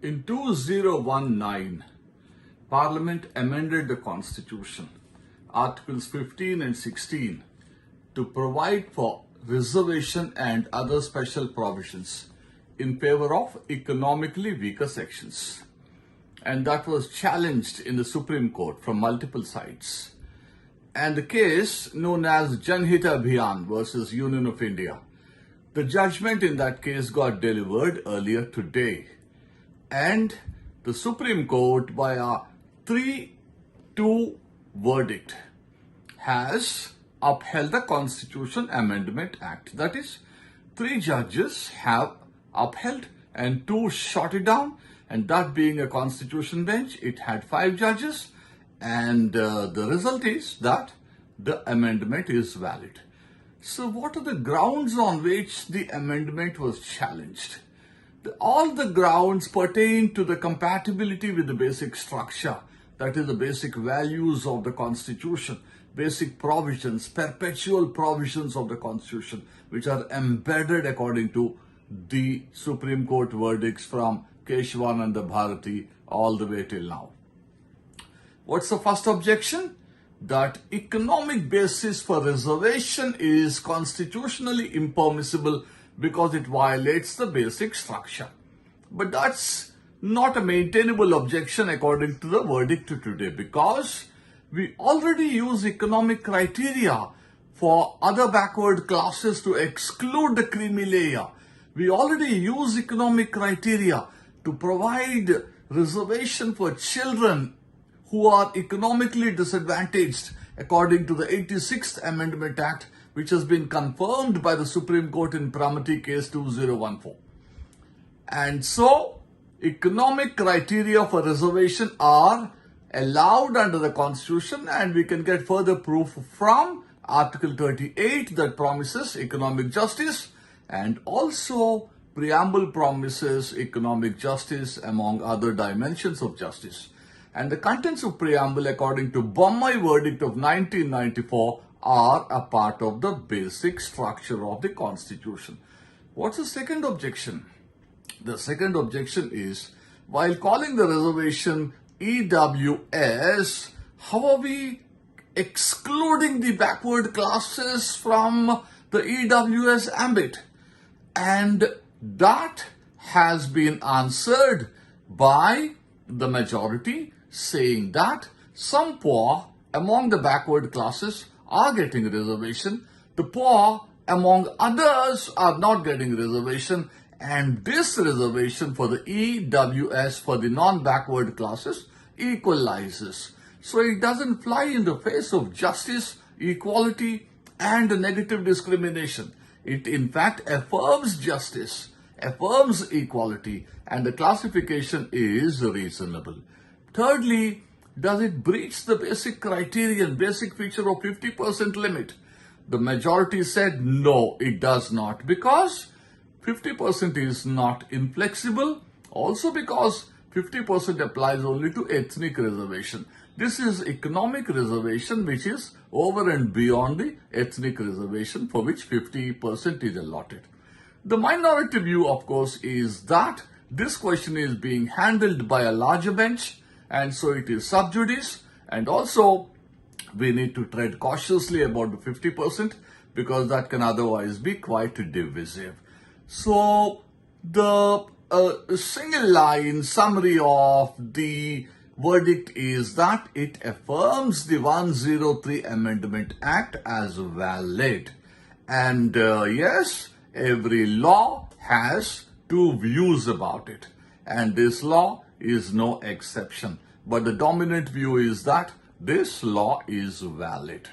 In 2019, Parliament amended the Constitution, Articles 15 and 16, to provide for reservation and other special provisions in favor of economically weaker sections. And that was challenged in the Supreme Court from multiple sides. And the case known as Janhit Abhiyaan versus Union of India. The judgment in that case got delivered earlier today. And the Supreme Court, by a 3-2 verdict, has upheld the Constitution Amendment Act. That is, 3 judges have upheld and 2 shot it down. And that being a constitution bench, it had 5 judges. And the result is that the amendment is valid. So what are the grounds on which the amendment was challenged? All the grounds pertain to the compatibility with the basic structure, that is the basic values of the Constitution, basic provisions, perpetual provisions of the Constitution, which are embedded according to the Supreme Court verdicts from Keshavananda Bharati all the way till now. What's the first objection? That economic basis for reservation is constitutionally impermissible because it violates the basic structure. But that's not a maintainable objection according to the verdict today, because we already use economic criteria for other backward classes to exclude the creamy layer. We already use economic criteria to provide reservation for children who are economically disadvantaged according to the 86th Amendment Act, which has been confirmed by the Supreme Court in Pramati case 2014. And so, economic criteria for reservation are allowed under the Constitution, and we can get further proof from Article 38 that promises economic justice, and also preamble promises economic justice among other dimensions of justice. And the contents of preamble, according to Bommai verdict of 1994, are a part of the basic structure of the Constitution. What's the second objection? The second objection is, while calling the reservation EWS, how are we excluding the backward classes from the EWS ambit? And that has been answered by the majority, saying that some poor among the backward classes are getting reservation, the poor among others are not getting reservation, and this reservation for the EWS for the non-backward classes equalizes. So it doesn't fly in the face of justice, equality, and negative discrimination. It in fact affirms justice, affirms equality, and the classification is reasonable. Thirdly, does it breach the basic criterion, basic feature of 50% limit? The majority said no, it does not, because 50% is not inflexible. Also because 50% applies only to ethnic reservation. This is economic reservation, which is over and beyond the ethnic reservation, for which 50% is allotted. The minority view, of course, is that this question is being handled by a larger bench, and so it is sub judice, and also we need to tread cautiously about the 50% because that can otherwise be quite divisive. So the single line summary of the verdict is that it affirms the 103 Amendment Act as valid. And yes, every law has 2 views about it, and this law is no exception. But the dominant view is that this law is valid.